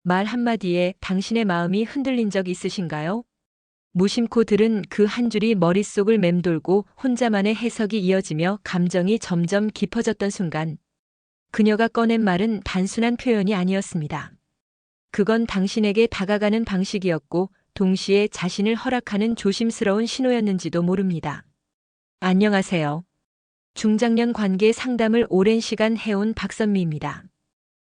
말 한마디에 당신의 마음이 흔들린 적 있으신가요? 무심코 들은 그 한 줄이 머릿속을 맴돌고 혼자만의 해석이 이어지며 감정이 점점 깊어졌던 순간, 그녀가 꺼낸 말은 단순한 표현이 아니었습니다. 그건 당신에게 다가가는 방식이었고, 동시에 자신을 허락하는 조심스러운 신호였는지도 모릅니다. 안녕하세요. 중장년 관계 상담을 오랜 시간 해온 박선미입니다.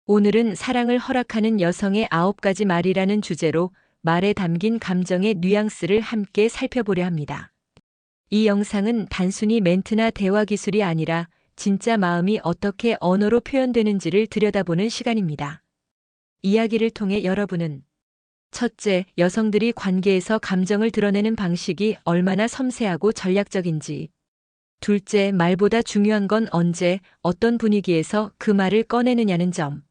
오늘은 사랑을 허락하는 여성의 9가지 말이라는 주제로 말에 담긴 감정의 뉘앙스를 함께 살펴보려 합니다. 이 영상은 단순히 멘트나 대화 기술이 아니라 진짜 마음이 어떻게 언어로 표현되는지를 들여다보는 시간입니다. 이야기를 통해 여러분은 첫째, 여성들이 관계에서 감정을 드러내는 방식이 얼마나 섬세하고 전략적인지. 둘째, 말보다 중요한 건 언제, 어떤 분위기에서 그 말을 꺼내느냐는 점.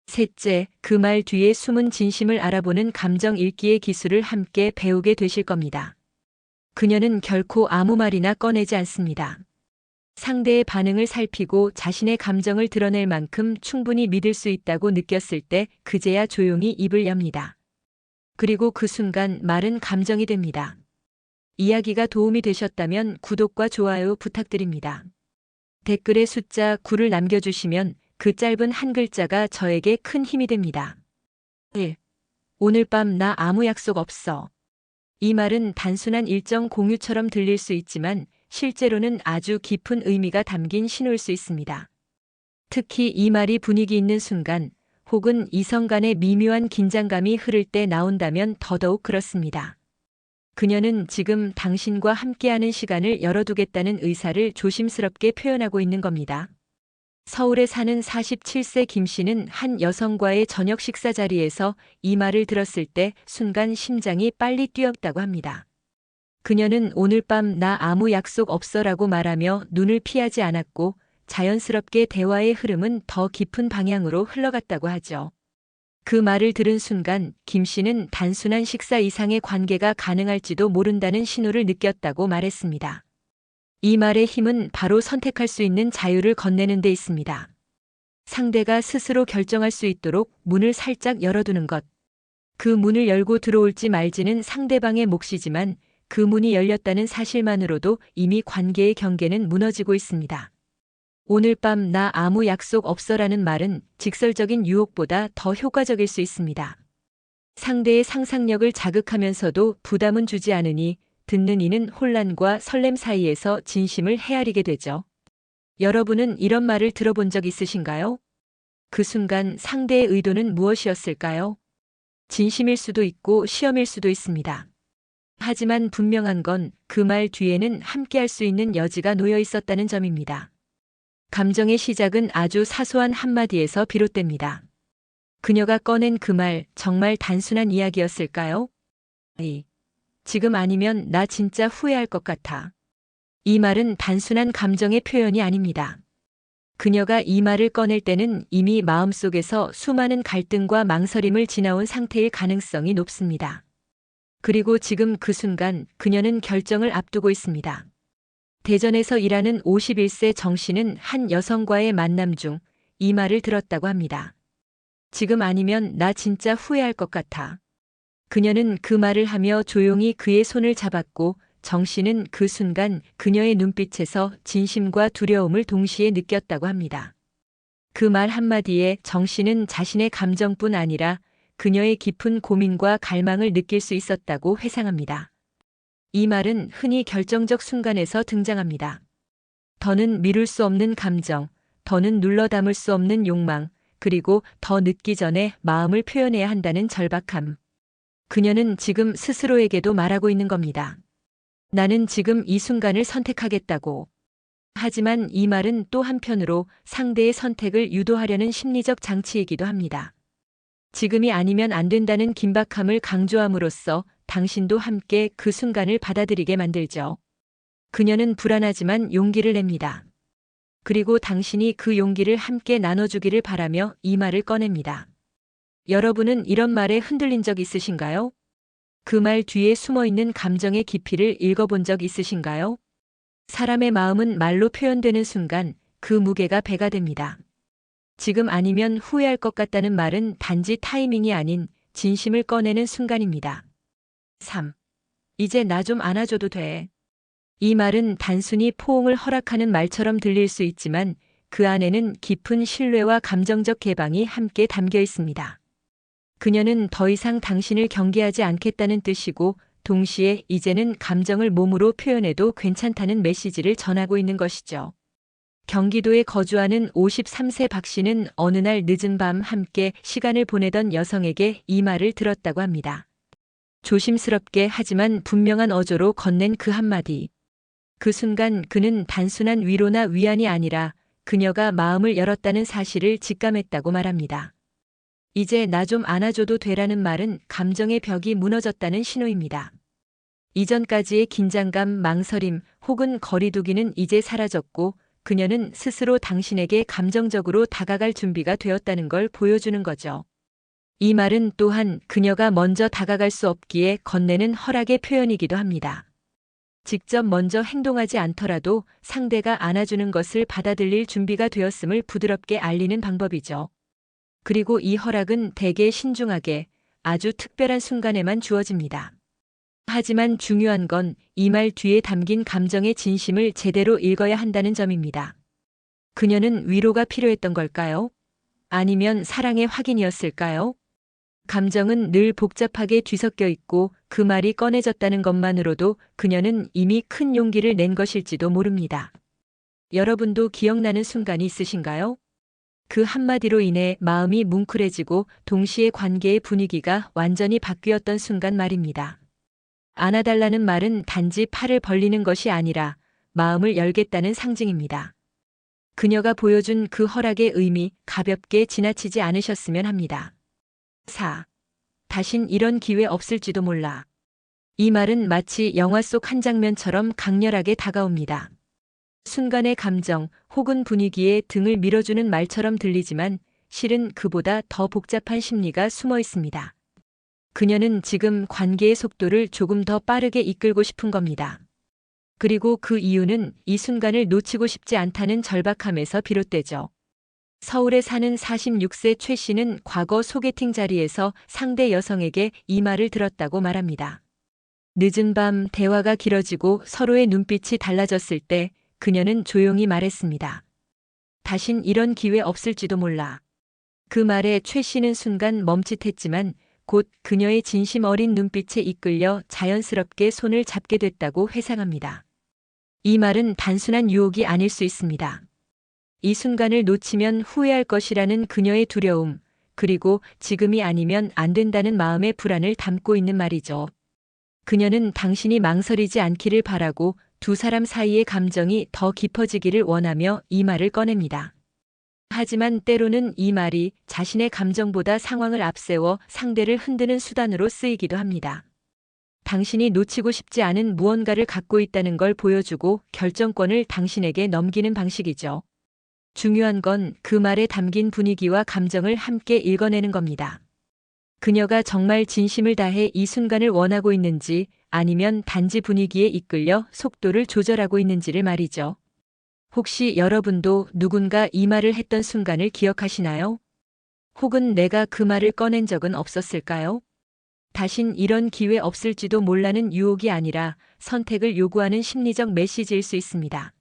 셋째, 그 말 뒤에 숨은 진심을 알아보는 감정 읽기의 기술을 함께 배우게 되실 겁니다. 그녀는 결코 아무 말이나 꺼내지 않습니다. 상대의 반응을 살피고 자신의 감정을 드러낼 만큼 충분히 믿을 수 있다고 느꼈을 때 그제야 조용히 입을 엽니다. 그리고 그 순간 말은 감정이 됩니다. 이야기가 도움이 되셨다면 구독과 좋아요 부탁드립니다. 댓글에 숫자 9를 남겨주시면 그 짧은 한 글자가 저에게 큰 힘이 됩니다. 1. 오늘 밤 나 아무 약속 없어. 이 말은 단순한 일정 공유처럼 들릴 수 있지만 실제로는 아주 깊은 의미가 담긴 신호일 수 있습니다. 특히 이 말이 분위기 있는 순간 혹은 이성 간의 미묘한 긴장감이 흐를 때 나온다면 더더욱 그렇습니다. 그녀는 지금 당신과 함께하는 시간을 열어두겠다는 의사를 조심스럽게 표현하고 있는 겁니다. 서울에 사는 47세 김 씨는 한 여성과의 저녁 식사 자리에서 이 말을 들었을 때 순간 심장이 빨리 뛰었다고 합니다. 그녀는 오늘 밤 나 아무 약속 없어라고 말하며 눈을 피하지 않았고 자연스럽게 대화의 흐름은 더 깊은 방향으로 흘러갔다고 하죠. 그 말을 들은 순간 김 씨는 단순한 식사 이상의 관계가 가능할지도 모른다는 신호를 느꼈다고 말했습니다. 이 말의 힘은 바로 선택할 수 있는 자유를 건네는 데 있습니다. 상대가 스스로 결정할 수 있도록 문을 살짝 열어두는 것. 그 문을 열고 들어올지 말지는 상대방의 몫이지만 그 문이 열렸다는 사실만으로도 이미 관계의 경계는 무너지고 있습니다. 오늘 밤 나 아무 약속 없어라는 말은 직설적인 유혹보다 더 효과적일 수 있습니다. 상대의 상상력을 자극하면서도 부담은 주지 않으니 듣는 이는 혼란과 설렘 사이에서 진심을 헤아리게 되죠. 여러분은 이런 말을 들어본 적 있으신가요? 그 순간 상대의 의도는 무엇이었을까요? 진심일 수도 있고 시험일 수도 있습니다. 하지만 분명한 건 그 말 뒤에는 함께할 수 있는 여지가 놓여 있었다는 점입니다. 감정의 시작은 아주 사소한 한마디에서 비롯됩니다. 그녀가 꺼낸 그 말 정말 단순한 이야기였을까요? 지금 아니면 나 진짜 후회할 것 같아. 이 말은 단순한 감정의 표현이 아닙니다. 그녀가 이 말을 꺼낼 때는 이미 마음속에서 수많은 갈등과 망설임을 지나온 상태일 가능성이 높습니다. 그리고 지금 그 순간 그녀는 결정을 앞두고 있습니다. 대전에서 일하는 51세 정 씨는 한 여성과의 만남 중 이 말을 들었다고 합니다. 지금 아니면 나 진짜 후회할 것 같아. 그녀는 그 말을 하며 조용히 그의 손을 잡았고 정 씨는 그 순간 그녀의 눈빛에서 진심과 두려움을 동시에 느꼈다고 합니다. 그 말 한마디에 정 씨는 자신의 감정뿐 아니라 그녀의 깊은 고민과 갈망을 느낄 수 있었다고 회상합니다. 이 말은 흔히 결정적 순간에서 등장합니다. 더는 미룰 수 없는 감정, 더는 눌러 담을 수 없는 욕망, 그리고 더 늦기 전에 마음을 표현해야 한다는 절박함. 그녀는 지금 스스로에게도 말하고 있는 겁니다. 나는 지금 이 순간을 선택하겠다고. 하지만 이 말은 또 한편으로 상대의 선택을 유도하려는 심리적 장치이기도 합니다. 지금이 아니면 안 된다는 긴박함을 강조함으로써 당신도 함께 그 순간을 받아들이게 만들죠. 그녀는 불안하지만 용기를 냅니다. 그리고 당신이 그 용기를 함께 나눠주기를 바라며 이 말을 꺼냅니다. 여러분은 이런 말에 흔들린 적 있으신가요? 그 말 뒤에 숨어있는 감정의 깊이를 읽어본 적 있으신가요? 사람의 마음은 말로 표현되는 순간 그 무게가 배가 됩니다. 지금 아니면 후회할 것 같다는 말은 단지 타이밍이 아닌 진심을 꺼내는 순간입니다. 3. 이제 나 좀 안아줘도 돼. 이 말은 단순히 포옹을 허락하는 말처럼 들릴 수 있지만 그 안에는 깊은 신뢰와 감정적 개방이 함께 담겨 있습니다. 그녀는 더 이상 당신을 경계하지 않겠다는 뜻이고 동시에 이제는 감정을 몸으로 표현해도 괜찮다는 메시지를 전하고 있는 것이죠. 경기도에 거주하는 53세 박 씨는 어느 날 늦은 밤 함께 시간을 보내던 여성에게 이 말을 들었다고 합니다. 조심스럽게 하지만 분명한 어조로 건넨 그 한마디. 그 순간 그는 단순한 위로나 위안이 아니라 그녀가 마음을 열었다는 사실을 직감했다고 말합니다. 이제 나 좀 안아줘도 되라는 말은 감정의 벽이 무너졌다는 신호입니다. 이전까지의 긴장감, 망설임 혹은 거리두기는 이제 사라졌고 그녀는 스스로 당신에게 감정적으로 다가갈 준비가 되었다는 걸 보여주는 거죠. 이 말은 또한 그녀가 먼저 다가갈 수 없기에 건네는 허락의 표현이기도 합니다. 직접 먼저 행동하지 않더라도 상대가 안아주는 것을 받아들일 준비가 되었음을 부드럽게 알리는 방법이죠. 그리고 이 허락은 대개 신중하게 아주 특별한 순간에만 주어집니다. 하지만 중요한 건 이 말 뒤에 담긴 감정의 진심을 제대로 읽어야 한다는 점입니다. 그녀는 위로가 필요했던 걸까요? 아니면 사랑의 확인이었을까요? 감정은 늘 복잡하게 뒤섞여 있고 그 말이 꺼내졌다는 것만으로도 그녀는 이미 큰 용기를 낸 것일지도 모릅니다. 여러분도 기억나는 순간이 있으신가요? 그 한마디로 인해 마음이 뭉클해지고 동시에 관계의 분위기가 완전히 바뀌었던 순간 말입니다. 안아달라는 말은 단지 팔을 벌리는 것이 아니라 마음을 열겠다는 상징입니다. 그녀가 보여준 그 허락의 의미 가볍게 지나치지 않으셨으면 합니다. 4. 다신 이런 기회 없을지도 몰라. 이 말은 마치 영화 속 한 장면처럼 강렬하게 다가옵니다. 순간의 감정 혹은 분위기에 등을 밀어주는 말처럼 들리지만 실은 그보다 더 복잡한 심리가 숨어 있습니다. 그녀는 지금 관계의 속도를 조금 더 빠르게 이끌고 싶은 겁니다. 그리고 그 이유는 이 순간을 놓치고 싶지 않다는 절박함에서 비롯되죠. 서울에 사는 46세 최 씨는 과거 소개팅 자리에서 상대 여성에게 이 말을 들었다고 말합니다. 늦은 밤 대화가 길어지고 서로의 눈빛이 달라졌을 때 그녀는 조용히 말했습니다. 다신 이런 기회 없을지도 몰라. 그 말에 최 씨는 순간 멈칫했지만 곧 그녀의 진심 어린 눈빛에 이끌려 자연스럽게 손을 잡게 됐다고 회상합니다. 이 말은 단순한 유혹이 아닐 수 있습니다. 이 순간을 놓치면 후회할 것이라는 그녀의 두려움, 그리고 지금이 아니면 안 된다는 마음의 불안을 담고 있는 말이죠. 그녀는 당신이 망설이지 않기를 바라고 두 사람 사이의 감정이 더 깊어지기를 원하며 이 말을 꺼냅니다. 하지만 때로는 이 말이 자신의 감정보다 상황을 앞세워 상대를 흔드는 수단으로 쓰이기도 합니다. 당신이 놓치고 싶지 않은 무언가를 갖고 있다는 걸 보여주고 결정권을 당신에게 넘기는 방식이죠. 중요한 건 그 말에 담긴 분위기와 감정을 함께 읽어내는 겁니다. 그녀가 정말 진심을 다해 이 순간을 원하고 있는지 아니면 단지 분위기에 이끌려 속도를 조절하고 있는지를 말이죠. 혹시 여러분도 누군가 이 말을 했던 순간을 기억하시나요? 혹은 내가 그 말을 꺼낸 적은 없었을까요? 다신 이런 기회 없을지도 몰라는 유혹이 아니라 선택을 요구하는 심리적 메시지일 수 있습니다.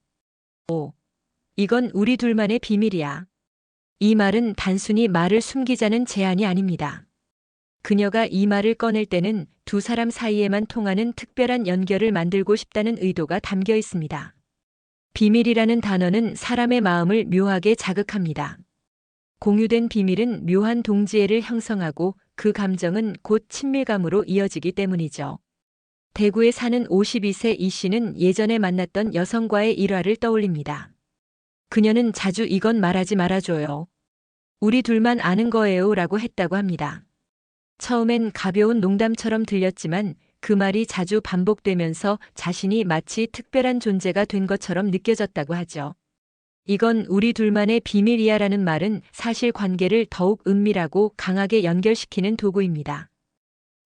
5. 이건 우리 둘만의 비밀이야. 이 말은 단순히 말을 숨기자는 제안이 아닙니다. 그녀가 이 말을 꺼낼 때는 두 사람 사이에만 통하는 특별한 연결을 만들고 싶다는 의도가 담겨 있습니다. 비밀이라는 단어는 사람의 마음을 묘하게 자극합니다. 공유된 비밀은 묘한 동지애를 형성하고 그 감정은 곧 친밀감으로 이어지기 때문이죠. 대구에 사는 52세 이 씨는 예전에 만났던 여성과의 일화를 떠올립니다. 그녀는 자주 이건 말하지 말아줘요. 우리 둘만 아는 거예요 라고 했다고 합니다. 처음엔 가벼운 농담처럼 들렸지만 그 말이 자주 반복되면서 자신이 마치 특별한 존재가 된 것처럼 느껴졌다고 하죠. 이건 우리 둘만의 비밀이야라는 말은 사실 관계를 더욱 은밀하고 강하게 연결시키는 도구입니다.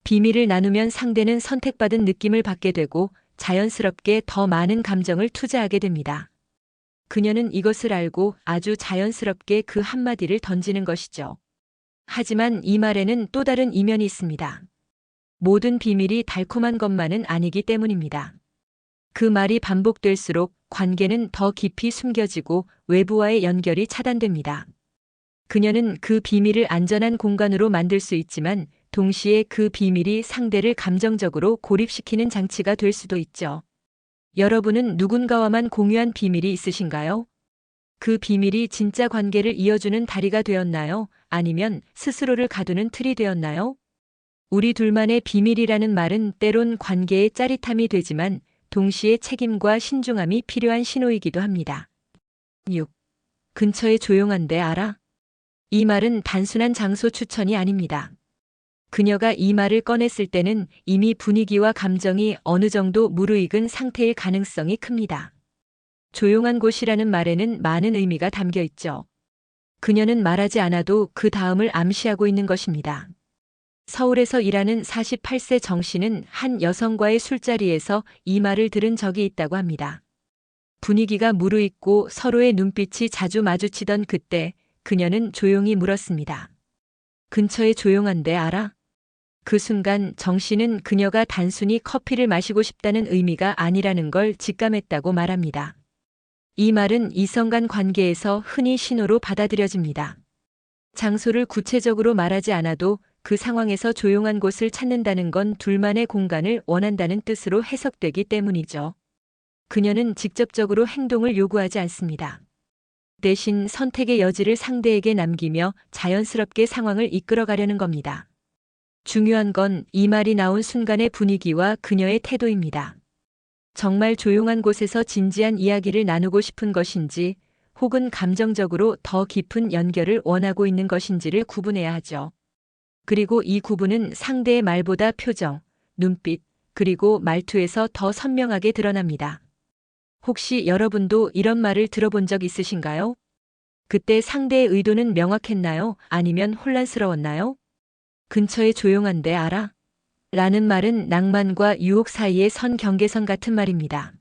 비밀을 나누면 상대는 선택받은 느낌을 받게 되고 자연스럽게 더 많은 감정을 투자하게 됩니다. 그녀는 이것을 알고 아주 자연스럽게 그 한마디를 던지는 것이죠. 하지만 이 말에는 또 다른 이면이 있습니다. 모든 비밀이 달콤한 것만은 아니기 때문입니다. 그 말이 반복될수록 관계는 더 깊이 숨겨지고 외부와의 연결이 차단됩니다. 그녀는 그 비밀을 안전한 공간으로 만들 수 있지만 동시에 그 비밀이 상대를 감정적으로 고립시키는 장치가 될 수도 있죠. 여러분은 누군가와만 공유한 비밀이 있으신가요? 그 비밀이 진짜 관계를 이어주는 다리가 되었나요? 아니면 스스로를 가두는 틀이 되었나요? 우리 둘만의 비밀이라는 말은 때론 관계의 짜릿함이 되지만 동시에 책임과 신중함이 필요한 신호이기도 합니다. 6. 근처에 조용한데 알아? 이 말은 단순한 장소 추천이 아닙니다. 그녀가 이 말을 꺼냈을 때는 이미 분위기와 감정이 어느 정도 무르익은 상태일 가능성이 큽니다. 조용한 곳이라는 말에는 많은 의미가 담겨 있죠. 그녀는 말하지 않아도 그 다음을 암시하고 있는 것입니다. 서울에서 일하는 48세 정 씨는 한 여성과의 술자리에서 이 말을 들은 적이 있다고 합니다. 분위기가 무르익고 서로의 눈빛이 자주 마주치던 그때 그녀는 조용히 물었습니다. 근처에 조용한데 알아? 그 순간 정 씨는 그녀가 단순히 커피를 마시고 싶다는 의미가 아니라는 걸 직감했다고 말합니다. 이 말은 이성 간 관계에서 흔히 신호로 받아들여집니다. 장소를 구체적으로 말하지 않아도 그 상황에서 조용한 곳을 찾는다는 건 둘만의 공간을 원한다는 뜻으로 해석되기 때문이죠. 그녀는 직접적으로 행동을 요구하지 않습니다. 대신 선택의 여지를 상대에게 남기며 자연스럽게 상황을 이끌어가려는 겁니다. 중요한 건 이 말이 나온 순간의 분위기와 그녀의 태도입니다. 정말 조용한 곳에서 진지한 이야기를 나누고 싶은 것인지 혹은 감정적으로 더 깊은 연결을 원하고 있는 것인지를 구분해야 하죠. 그리고 이 구분은 상대의 말보다 표정, 눈빛, 그리고 말투에서 더 선명하게 드러납니다. 혹시 여러분도 이런 말을 들어본 적 있으신가요? 그때 상대의 의도는 명확했나요? 아니면 혼란스러웠나요? 근처에 조용한데 알아? 라는 말은 낭만과 유혹 사이의 선 경계선 같은 말입니다.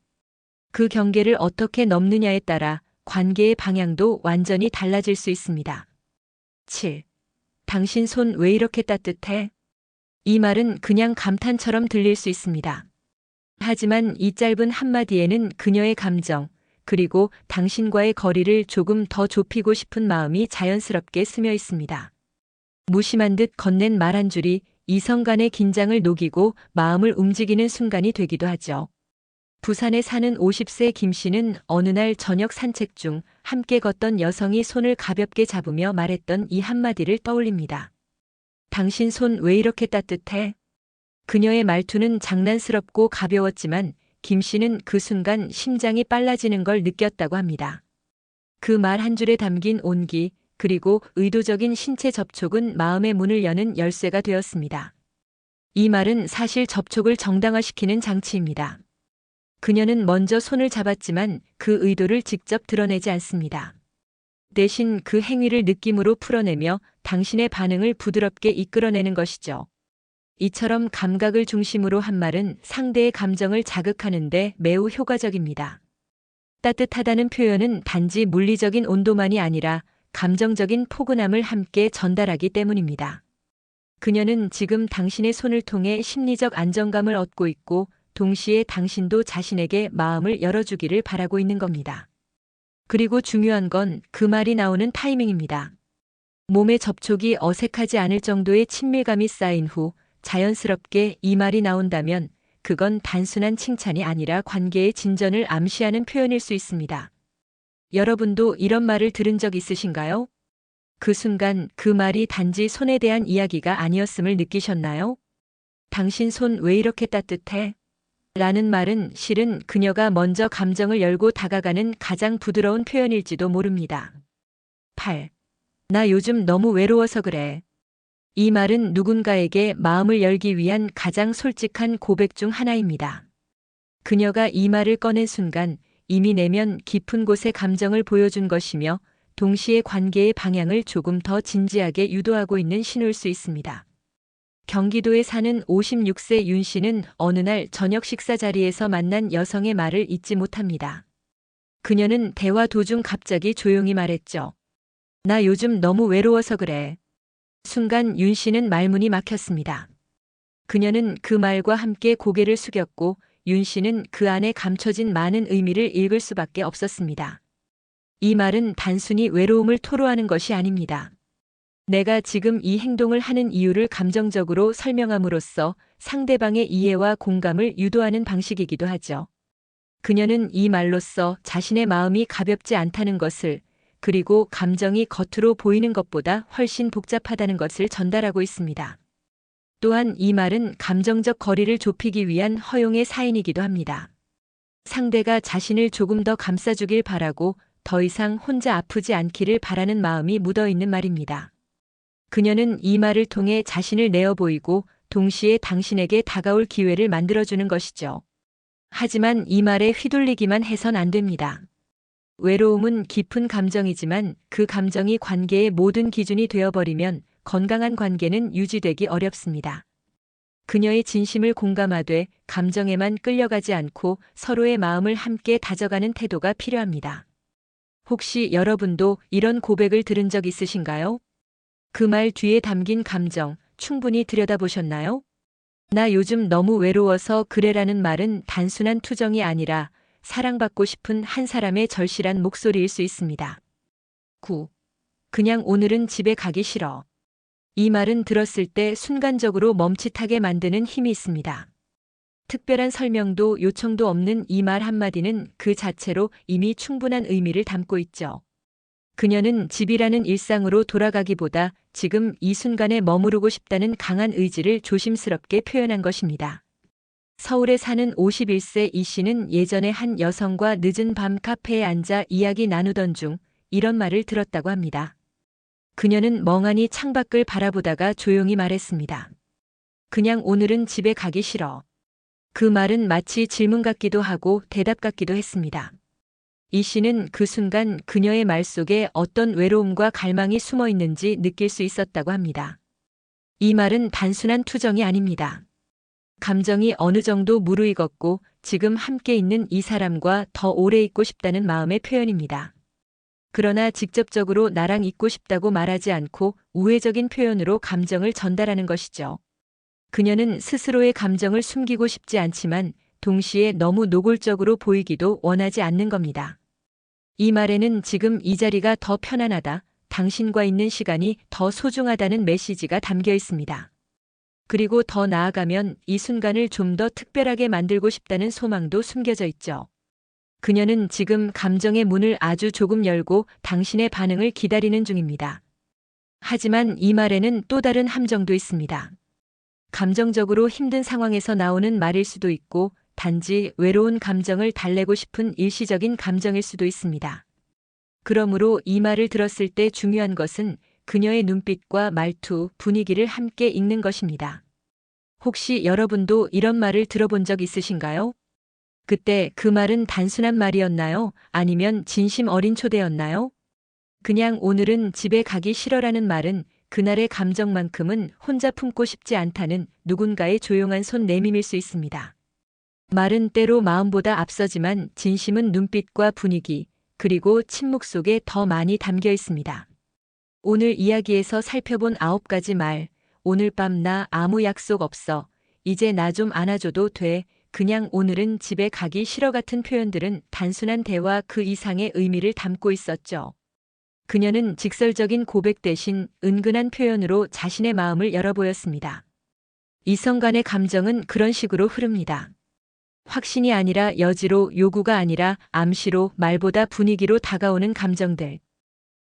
그 경계를 어떻게 넘느냐에 따라 관계의 방향도 완전히 달라질 수 있습니다. 7. 당신 손 왜 이렇게 따뜻해? 이 말은 그냥 감탄처럼 들릴 수 있습니다. 하지만 이 짧은 한마디에는 그녀의 감정, 그리고 당신과의 거리를 조금 더 좁히고 싶은 마음이 자연스럽게 스며 있습니다. 무심한 듯 건넨 말 한 줄이 이성 간의 긴장을 녹이고 마음을 움직이는 순간이 되기도 하죠. 부산에 사는 50세 김 씨는 어느 날 저녁 산책 중 함께 걷던 여성이 손을 가볍게 잡으며 말했던 이 한마디를 떠올립니다. 당신 손 왜 이렇게 따뜻해? 그녀의 말투는 장난스럽고 가벼웠지만 김 씨는 그 순간 심장이 빨라지는 걸 느꼈다고 합니다. 그 말 한 줄에 담긴 온기, 그리고 의도적인 신체 접촉은 마음의 문을 여는 열쇠가 되었습니다. 이 말은 사실 접촉을 정당화시키는 장치입니다. 그녀는 먼저 손을 잡았지만 그 의도를 직접 드러내지 않습니다. 대신 그 행위를 느낌으로 풀어내며 당신의 반응을 부드럽게 이끌어내는 것이죠. 이처럼 감각을 중심으로 한 말은 상대의 감정을 자극하는데 매우 효과적입니다. 따뜻하다는 표현은 단지 물리적인 온도만이 아니라 감정적인 포근함을 함께 전달하기 때문입니다. 그녀는 지금 당신의 손을 통해 심리적 안정감을 얻고 있고 동시에 당신도 자신에게 마음을 열어주기를 바라고 있는 겁니다. 그리고 중요한 건 그 말이 나오는 타이밍입니다. 몸의 접촉이 어색하지 않을 정도의 친밀감이 쌓인 후 자연스럽게 이 말이 나온다면 그건 단순한 칭찬이 아니라 관계의 진전을 암시하는 표현일 수 있습니다. 여러분도 이런 말을 들은 적 있으신가요? 그 순간 그 말이 단지 손에 대한 이야기가 아니었음을 느끼셨나요? 당신 손 왜 이렇게 따뜻해? 라는 말은 실은 그녀가 먼저 감정을 열고 다가가는 가장 부드러운 표현일지도 모릅니다. 8. 나 요즘 너무 외로워서 그래. 이 말은 누군가에게 마음을 열기 위한 가장 솔직한 고백 중 하나입니다. 그녀가 이 말을 꺼낸 순간 이미 내면 깊은 곳의 감정을 보여준 것이며 동시에 관계의 방향을 조금 더 진지하게 유도하고 있는 신호일 수 있습니다. 경기도에 사는 56세 윤 씨는 어느 날 저녁 식사 자리에서 만난 여성의 말을 잊지 못합니다. 그녀는 대화 도중 갑자기 조용히 말했죠. 나 요즘 너무 외로워서 그래. 순간 윤 씨는 말문이 막혔습니다. 그녀는 그 말과 함께 고개를 숙였고 윤 씨는 그 안에 감춰진 많은 의미를 읽을 수밖에 없었습니다. 이 말은 단순히 외로움을 토로하는 것이 아닙니다. 내가 지금 이 행동을 하는 이유를 감정적으로 설명함으로써 상대방의 이해와 공감을 유도하는 방식이기도 하죠. 그녀는 이 말로써 자신의 마음이 가볍지 않다는 것을, 그리고 감정이 겉으로 보이는 것보다 훨씬 복잡하다는 것을 전달하고 있습니다. 또한 이 말은 감정적 거리를 좁히기 위한 허용의 사인이기도 합니다. 상대가 자신을 조금 더 감싸주길 바라고 더 이상 혼자 아프지 않기를 바라는 마음이 묻어 있는 말입니다. 그녀는 이 말을 통해 자신을 내어 보이고 동시에 당신에게 다가올 기회를 만들어주는 것이죠. 하지만 이 말에 휘둘리기만 해선 안 됩니다. 외로움은 깊은 감정이지만 그 감정이 관계의 모든 기준이 되어버리면 건강한 관계는 유지되기 어렵습니다. 그녀의 진심을 공감하되 감정에만 끌려가지 않고 서로의 마음을 함께 다져가는 태도가 필요합니다. 혹시 여러분도 이런 고백을 들은 적 있으신가요? 그 말 뒤에 담긴 감정 충분히 들여다보셨나요? 나 요즘 너무 외로워서 그래라는 말은 단순한 투정이 아니라 사랑받고 싶은 한 사람의 절실한 목소리일 수 있습니다. 9. 그냥 오늘은 집에 가기 싫어. 이 말은 들었을 때 순간적으로 멈칫하게 만드는 힘이 있습니다. 특별한 설명도 요청도 없는 이 말 한마디는 그 자체로 이미 충분한 의미를 담고 있죠. 그녀는 집이라는 일상으로 돌아가기보다 지금 이 순간에 머무르고 싶다는 강한 의지를 조심스럽게 표현한 것입니다. 서울에 사는 51세 이 씨는 예전에 한 여성과 늦은 밤 카페에 앉아 이야기 나누던 중 이런 말을 들었다고 합니다. 그녀는 멍하니 창밖을 바라보다가 조용히 말했습니다. 그냥 오늘은 집에 가기 싫어. 그 말은 마치 질문 같기도 하고 대답 같기도 했습니다. 이 씨는 그 순간 그녀의 말 속에 어떤 외로움과 갈망이 숨어 있는지 느낄 수 있었다고 합니다. 이 말은 단순한 투정이 아닙니다. 감정이 어느 정도 무르익었고 지금 함께 있는 이 사람과 더 오래 있고 싶다는 마음의 표현입니다. 그러나 직접적으로 나랑 있고 싶다고 말하지 않고 우회적인 표현으로 감정을 전달하는 것이죠. 그녀는 스스로의 감정을 숨기고 싶지 않지만 동시에 너무 노골적으로 보이기도 원하지 않는 겁니다. 이 말에는 지금 이 자리가 더 편안하다, 당신과 있는 시간이 더 소중하다는 메시지가 담겨 있습니다. 그리고 더 나아가면 이 순간을 좀 더 특별하게 만들고 싶다는 소망도 숨겨져 있죠. 그녀는 지금 감정의 문을 아주 조금 열고 당신의 반응을 기다리는 중입니다. 하지만 이 말에는 또 다른 함정도 있습니다. 감정적으로 힘든 상황에서 나오는 말일 수도 있고 단지 외로운 감정을 달래고 싶은 일시적인 감정일 수도 있습니다. 그러므로 이 말을 들었을 때 중요한 것은 그녀의 눈빛과 말투, 분위기를 함께 읽는 것입니다. 혹시 여러분도 이런 말을 들어본 적 있으신가요? 그때 그 말은 단순한 말이었나요? 아니면 진심 어린 초대였나요? 그냥 오늘은 집에 가기 싫어라는 말은 그날의 감정만큼은 혼자 품고 싶지 않다는 누군가의 조용한 손 내밈일 수 있습니다. 말은 때로 마음보다 앞서지만 진심은 눈빛과 분위기, 그리고 침묵 속에 더 많이 담겨 있습니다. 오늘 이야기에서 살펴본 9가지 말, 오늘 밤 나 아무 약속 없어, 이제 나 좀 안아줘도 돼, 그냥 오늘은 집에 가기 싫어 같은 표현들은 단순한 대화 그 이상의 의미를 담고 있었죠. 그녀는 직설적인 고백 대신 은근한 표현으로 자신의 마음을 열어 보였습니다. 이성 간의 감정은 그런 식으로 흐릅니다. 확신이 아니라 여지로, 요구가 아니라 암시로, 말보다 분위기로 다가오는 감정들.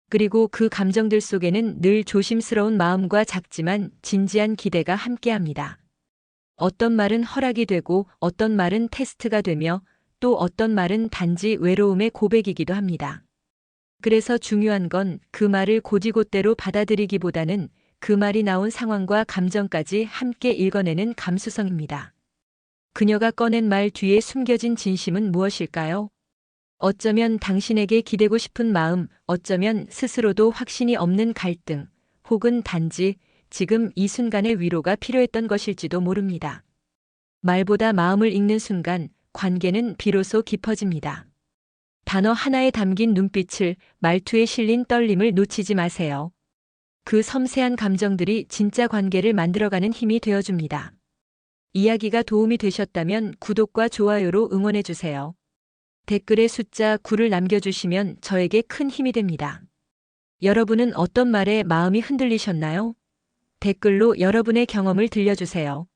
그리고 그 감정들 속에는 늘 조심스러운 마음과 작지만 진지한 기대가 함께합니다. 어떤 말은 허락이 되고 어떤 말은 테스트가 되며 또 어떤 말은 단지 외로움의 고백이기도 합니다. 그래서 중요한 건 그 말을 곧이곧대로 받아들이기보다는 그 말이 나온 상황과 감정까지 함께 읽어내는 감수성입니다. 그녀가 꺼낸 말 뒤에 숨겨진 진심은 무엇일까요? 어쩌면 당신에게 기대고 싶은 마음, 어쩌면 스스로도 확신이 없는 갈등, 혹은 단지 지금 이 순간의 위로가 필요했던 것일지도 모릅니다. 말보다 마음을 읽는 순간 관계는 비로소 깊어집니다. 단어 하나에 담긴 눈빛을, 말투에 실린 떨림을 놓치지 마세요. 그 섬세한 감정들이 진짜 관계를 만들어가는 힘이 되어줍니다. 이야기가 도움이 되셨다면 구독과 좋아요로 응원해주세요. 댓글에 숫자 9를 남겨주시면 저에게 큰 힘이 됩니다. 여러분은 어떤 말에 마음이 흔들리셨나요? 댓글로 여러분의 경험을 들려주세요.